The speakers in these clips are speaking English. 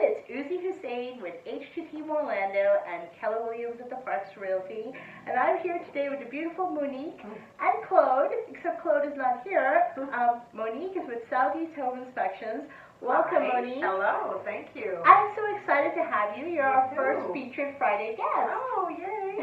it's Uzi Husain with H2 Team Orlando and Keller Williams at the Parks Realty. And I'm here today with the beautiful Monique and Claude, except Claude is not here. Monique is with Southeast Home Inspections. Welcome, Hi. Monique. Hello, thank you. I'm so excited to have you. You're our too. first featured Friday guest. Oh, yay.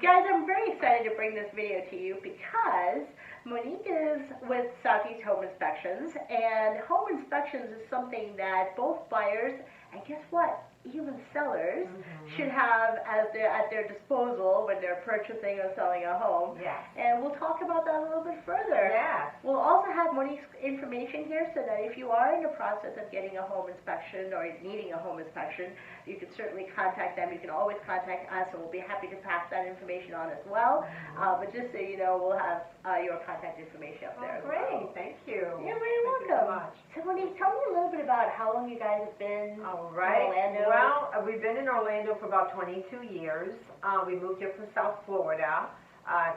Guys, I'm very excited to bring this video to you because Monique is with Southeast Home Inspections, and home inspections is something that both buyers and guess what, even sellers should have at their disposal when they're purchasing or selling a home. Yes. And we'll talk about that a little bit further. Yes. We'll also have Monique's information here so that if you are in the process of getting a home inspection or needing a home inspection, you can certainly contact them. You can always contact us, and we'll be happy to pass that information on as well. But just so you know, we'll have your contact information up there as Great, well. thank you. You're very Thank you welcome. so much. So Monique, tell me a little bit about how long you guys have been All right. in Orlando. Well, we've been in Orlando for about 22 years. We moved here from South Florida.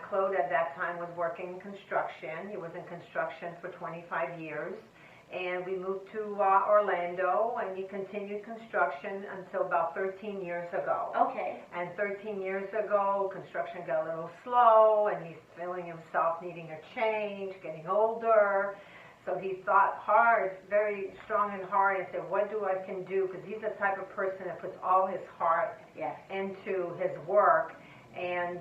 Claude at that time was working in construction. He was in construction for 25 years. And we moved to Orlando, and he continued construction until about 13 years ago. Okay. And 13 years ago, construction got a little slow, and he's feeling himself needing a change, getting older. So he thought hard, very strong and hard, and said, what do I can do? Because he's the type of person that puts all his heart into his work. And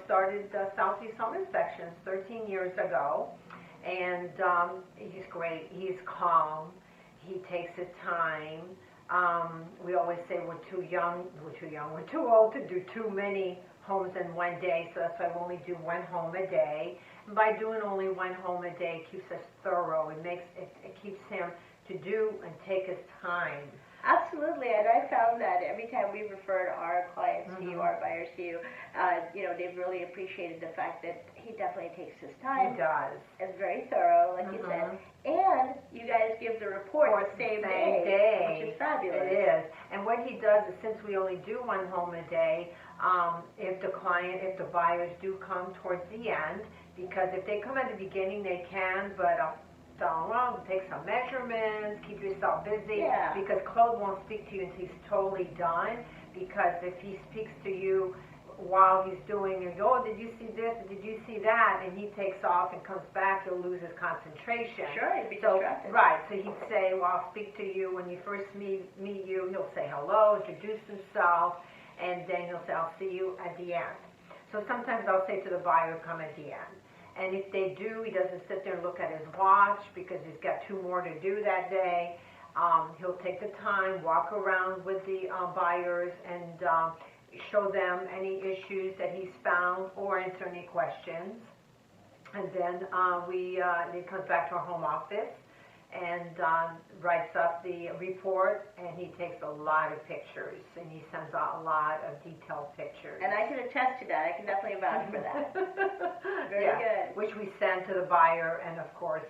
started Southeast Home Inspections 13 years ago. And he's great. He's calm. He takes his time. We always say we're too too old to do too many homes in one day, so that's why we only do one home a day. And by doing only one home a day, it keeps us thorough. It keeps him to do and take his time. Absolutely, and I found that every time we referred our clients to you, our buyers to you, they've really appreciated the fact that he definitely takes his time. He does. It's very thorough, like you said, and you guys give the report the same day, which is fabulous. It is, and what he does is, since we only do one home a day, if the buyers do come towards the end, because if they come at the beginning, they can, but take some measurements, keep yourself busy, because Claude won't speak to you until he's totally done, because if he speaks to you while he's doing it, oh, did you see this, did you see that, and he takes off and comes back, he'll lose his concentration. Sure, he'd be distracted. Right, so he'd say, well, I'll speak to you when you first meet you, he'll say hello, introduce himself, and then he'll say, I'll see you at the end. So sometimes I'll say to the buyer, come at the end. And if they do, he doesn't sit there and look at his watch because he's got 2 more to do that day. He'll take the time, walk around with the buyers, and show them any issues that he's found or answer any questions. And then he comes back to our home office and writes up the report, and he takes a lot of pictures, and he sends out a lot of detailed pictures. And I can attest to that. I can definitely vouch for that. Very good. Which we send to the buyer and, of course,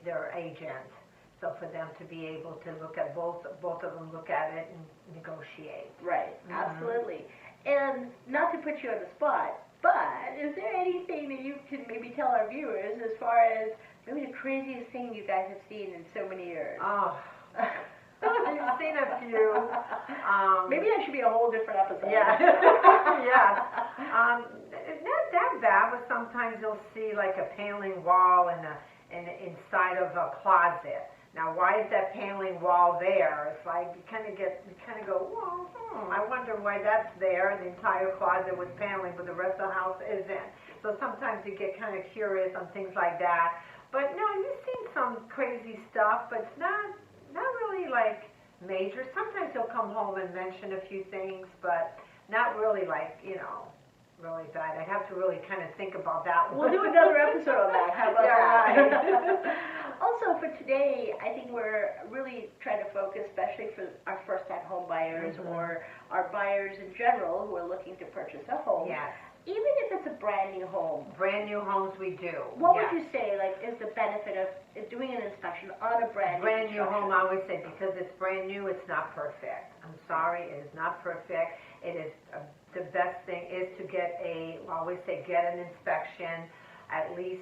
their agent. So for them to be able to look at both of them look at it and negotiate. Right, absolutely. And not to put you on the spot, but is there anything that you can maybe tell our viewers as far as maybe the craziest thing you guys have seen in so many years? Oh, you've seen a few. Maybe that should be a whole different episode. Yeah. Yeah. Not that bad, but sometimes you'll see like a paneling wall inside of a closet. Now, why is that paneling wall there? It's like you kind of go, well, I wonder why that's there. The entire closet was paneling, but the rest of the house isn't. So sometimes you get kind of curious on things like that. But no, you've seen some crazy stuff, but it's not really like major. Sometimes he'll come home and mention a few things, but not really like, really bad. I'd have to really kind of think about that one. We'll do another episode on that. How about that? Right. Also, for today, I think we're really trying to focus, especially for our first-time home buyers or our buyers in general who are looking to purchase a home. Yes. Even if it's a brand new home. Brand new homes we do. What would you say, is the benefit of doing an inspection on a brand new home? I would say because it's brand new, it's not perfect. I'm sorry, it is not perfect. It is the best thing is to get get an inspection at least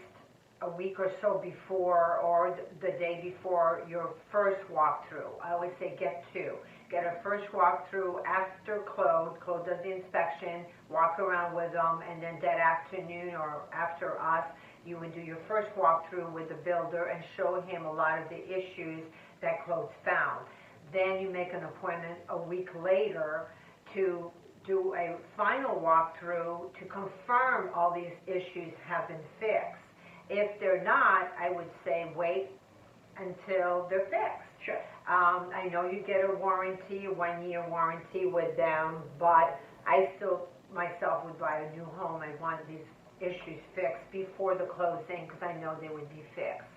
a week or so before or the day before your first walkthrough. I always say get two. Get a first walkthrough after Claude. Claude does the inspection, walk around with them, and then that afternoon or after us, you would do your first walkthrough with the builder and show him a lot of the issues that Claude's found. Then you make an appointment a week later to do a final walkthrough to confirm all these issues have been fixed. If they're not, I would say wait until they're fixed. Sure. I know you get a warranty, a 1-year warranty with them, but I still myself would buy a new home. I want these issues fixed before the closing because I know they would be fixed.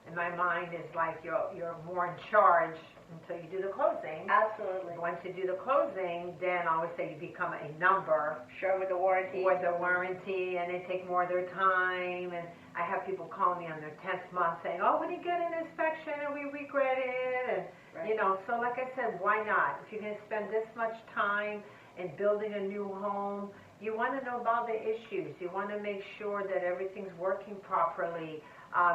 And my mind is like you're more in charge until you do the closing. Absolutely. Once you do the closing, then I always say you become a number. Sure, with the warranty. With the warranty, and they take more of their time. And I have people call me on their 10th month saying, "Oh, we didn't get an inspection, and we regret it." And right. you know, so like I said, why not? If you're going to spend this much time in building a new home, you want to know about the issues. You want to make sure that everything's working properly.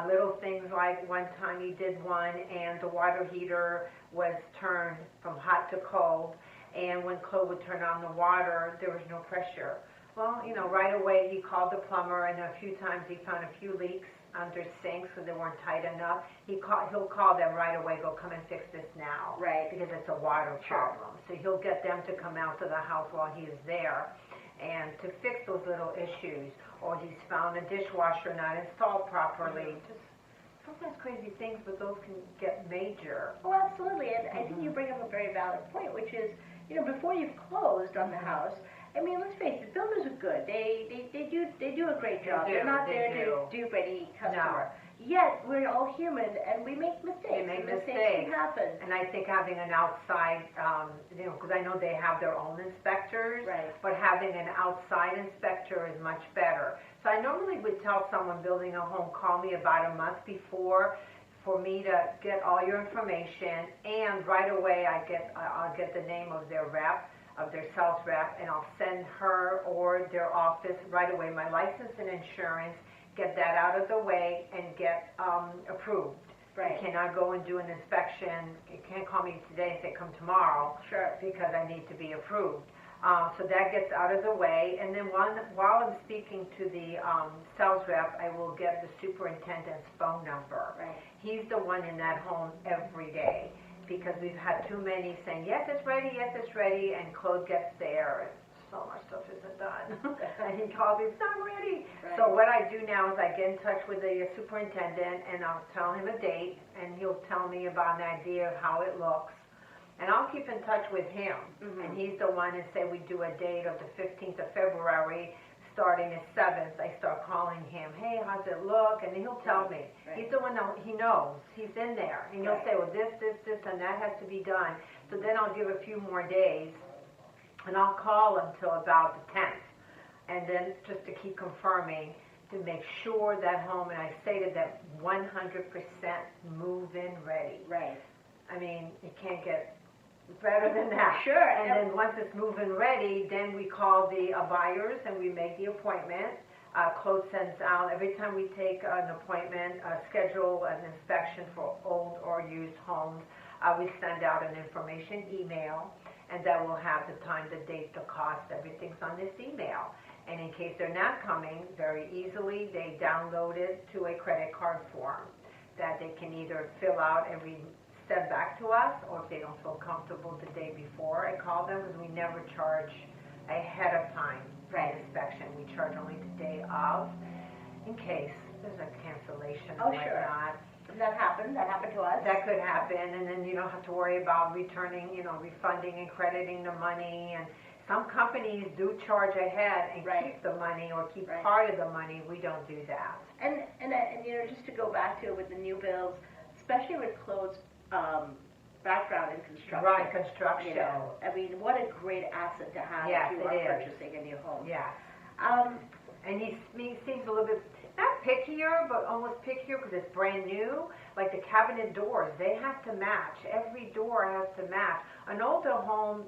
Little things like one time you did one and the water heater was turned from hot to cold, and when Claude would turn on the water, there was no pressure. Well, you know, right away he called the plumber, and a few times he found a few leaks under sinks so they weren't tight enough. He'll call them right away, go come and fix this now. Right. Because it's a water problem. So he'll get them to come out to the house while he is there and to fix those little issues. Or he's found a dishwasher not installed properly. Just sometimes crazy things, but those can get major. Oh, absolutely. And I think you bring up a very valid point, which is, you know, before you've closed on the house, I mean, let's face it, builders are good. They do a great job. They're not there to dupe any customer. No. Yet we're all human and we make mistakes. They make mistakes can happen. And I think having an outside, you know, because I know they have their own inspectors, Right. but having an outside inspector is much better. So I normally would tell someone building a home, call me about a month before for me to get all your information, and right away I'll get the name of their rep, of their sales rep, and I'll send her or their office right away my license and insurance, get that out of the way, and get approved. Right. You cannot go and do an inspection. You can't call me today and say come tomorrow. Sure. Because I need to be approved. So that gets out of the way, and then while I'm speaking to the sales rep, I will get the superintendent's phone number. Right. He's the one in that home every day, because we've had too many saying, yes, it's ready, and Claude gets there, and so much stuff isn't done. And he calls me, it's not ready. Right. So what I do now is I get in touch with the superintendent, and I'll tell him a date, and he'll tell me about an idea of how it looks. And I'll keep in touch with him, and he's the one and say we do a date of the 15th of February, starting the 7th. I start calling him, hey, how's it look? And he'll tell me. Right. He's the one that he knows. He's in there. And he'll Right. say, well, this, and that has to be done. So then I'll give a few more days, and I'll call until about the 10th. And then just to keep confirming, to make sure that home, and I say to them, 100% move-in ready. Right. I mean, you can't get better than that. Sure. And then once it's move-in ready, then we call the buyers and we make the appointment. Claude sends out, every time we take an appointment, schedule an inspection for old or used homes, we send out an information email, and that will have the time, the date, the cost, everything's on this email. And in case they're not coming, very easily, they download it to a credit card form that they can either fill out and send back to us, or if they don't feel comfortable the day before, I call them, because we never charge ahead of time for Right. inspection. We charge only the day of, in case there's a cancellation Oh, or sure. whatnot. That happened to us. That could happen, and then you don't have to worry about returning, you know, refunding and crediting the money. And some companies do charge ahead and Right. keep the money or keep Right. part of the money. We don't do that. And you know, just to go back to it with the new builds, especially with Claude's background in construction. Right, construction. You know, I mean, what a great asset to have Yes, if you it are is. purchasing a new home. Yes. And he seems a little bit, not pickier, but almost pickier because it's brand new. Like the cabinet doors, they have to match. Every door has to match. An older home,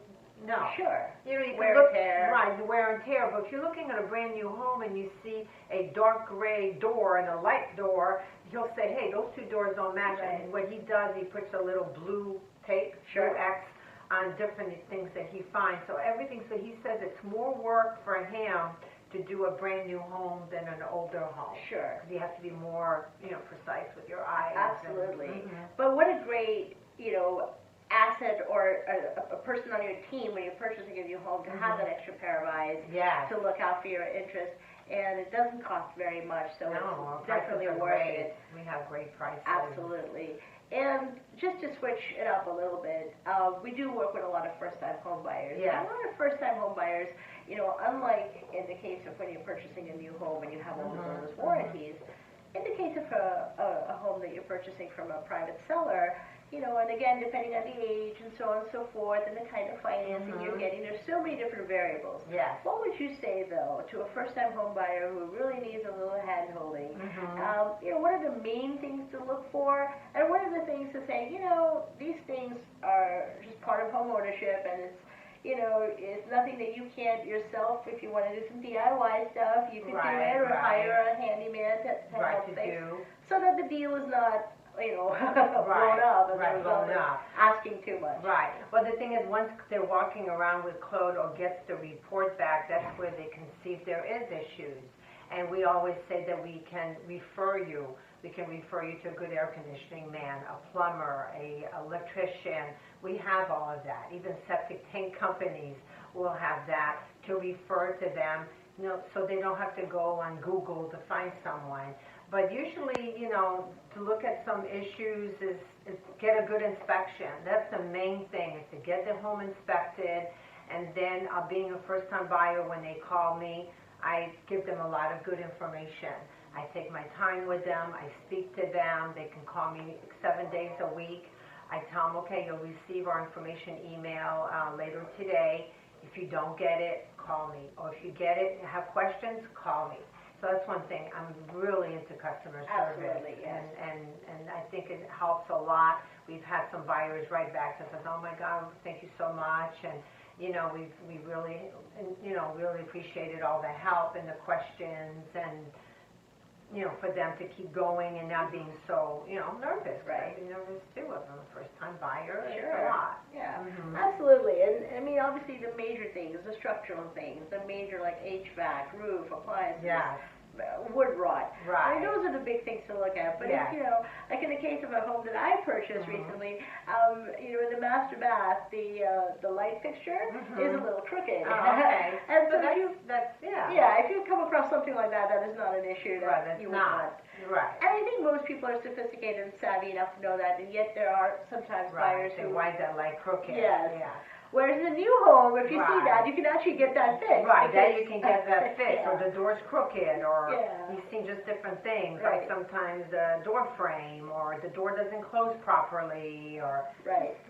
No. Sure. You know, you can Wear look, and tear. right, the wear and tear, but if you're looking at a brand new home and you see a dark gray door and a light door, he'll say, hey, those two doors don't match. Right. And what he does, he puts a little blue tape, Sure. blue X, on different things that he finds. So everything, so he says it's more work for him to do a brand new home than an older home. Sure. Because you have to be more, you know, precise with your eyes. Absolutely. And, But what a great, you know, asset or a person on your team when you're purchasing a new home to have that extra pair of eyes Yes. to look out for your interests. And it doesn't cost very much, so No, our it's definitely prices are worth great. it. We have great prices. Absolutely. And just to switch it up a little bit, we do work with a lot of first-time home buyers. Yes. And a lot of first-time home buyers, you know, unlike in the case of when you're purchasing a new home and you have all the builder's warranties, in the case of a home that you're purchasing from a private seller, you know, and again, depending on the age and so on and so forth and the kind of financing you're getting, there's so many different variables. Yes. What would you say, though, to a first-time home buyer who really needs a little hand-holding? You know, what are the main things to look for, and what are the things to say, you know, these things are just part of home ownership, and it's, you know, it's nothing that you can't yourself, if you want to do some DIY stuff, you can do it, or hire a handyman to help things, so that the deal is not, you know, blown up as a result of asking too much. Right. Well, the thing is, once they're walking around with Claude or gets the report back, that's where they can see if there is issues. And we always say that we can refer you. We can refer you to a good air conditioning man, a plumber, a electrician. We have all of that. Even septic tank companies will have that to refer to them, you know, so they don't have to go on Google to find someone. But usually, you know, to look at some issues is get a good inspection. That's the main thing, is to get the home inspected. And then being a first-time buyer, when they call me, I give them a lot of good information. I take my time with them. I speak to them. They can call me 7 days a week. I tell them, okay, you'll receive our information email later today. If you don't get it, call me. Or if you get it and have questions, call me. So that's one thing. I'm really into customer service. Absolutely, yes. And I think it helps a lot. We've had some buyers write back and says, oh my God, thank you so much. And, you know, we really, you know, really appreciated all the help and the questions, and, you know, for them to keep going and not being so, you know, nervous. Right. I'd be nervous too. I'm a first-time buyer. Sure. It's a lot. Yeah, absolutely. And I mean, obviously the major things, the structural things, the major like HVAC, roof, appliances, wood rot. Right. I mean, those are the big things to look at. But if, you know, like in the case of a home that I purchased recently, you know, in the master bath, the light fixture is a little crooked. Oh, okay. And so if you come across something like that, that is not an issue that you would want. Right. And I think most people are sophisticated and savvy enough to know that, and yet there are sometimes buyers who... Why is that light crooked? Yes. Yeah. Whereas in a new home, if you see that, you can actually get that fixed. Right, then you can get that fixed, or the door's crooked, or you've seen just different things, like sometimes the door frame, or the door doesn't close properly, or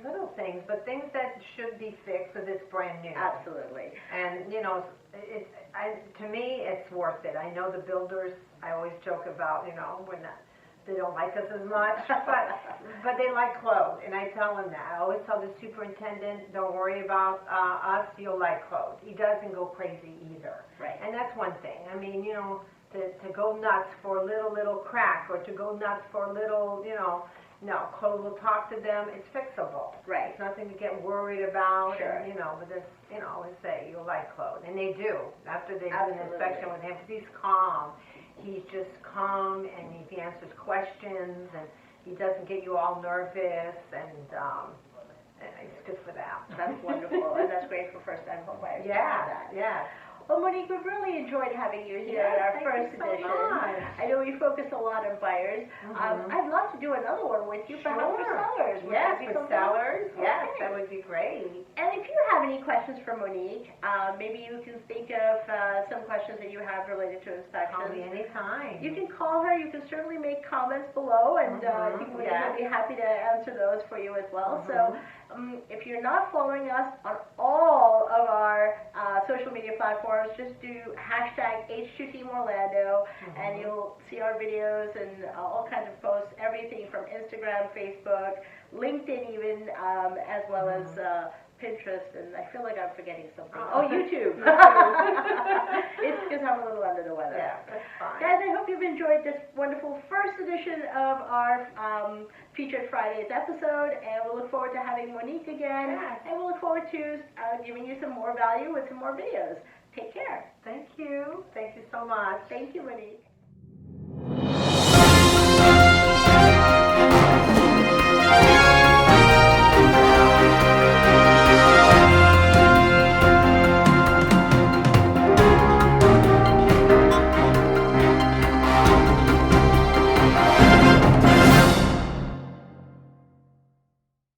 little things, but things that should be fixed because it's brand new. Absolutely. And, you know, to me, it's worth it. I know the builders, I always joke about, you know, they don't like us as much, but they like Claude, and I tell them that. I always tell the superintendent, don't worry about us, you'll like Claude. He doesn't go crazy either. Right. And that's one thing. I mean, you know, to go nuts for a little crack, or to go nuts for a little, you know, no, Claude will talk to them. It's fixable. Right. It's nothing to get worried about. Sure. And, you know, but this, you know, I always say, you'll like Claude. And they do. After they do an inspection with him, because he's calm. He's just calm, and he answers questions, and he doesn't get you all nervous, and it's good for that. That's wonderful, and that's great for first-time home buyers. Yeah. Well, Monique, we've really enjoyed having you here in our first edition. I know we focus a lot on buyers. I'd love to do another one with you, perhaps for sellers. Yes, for sellers. Yes, that would be great. And if you have any questions for Monique, maybe you can think of some questions that you have related to inspections. Call me anytime. You can call her. You can certainly make comments below, and I think Monique will be happy to answer those for you as well. So if you're not following us on all of our social media platforms, just do hashtag H2TeamOrlando, and you'll see our videos and all kinds of posts, everything from Instagram, Facebook, LinkedIn even, as well as Pinterest, and I feel like I'm forgetting something. Oh, YouTube. It's because I'm a little under the weather. Yeah, that's fine. Guys, I hope you've enjoyed this wonderful first edition of our Featured Fridays episode, and we'll look forward to having Monique again, Yes. and we'll look forward to giving you some more value with some more videos. Take care. Thank you. Thank you so much. Thank you, Monique.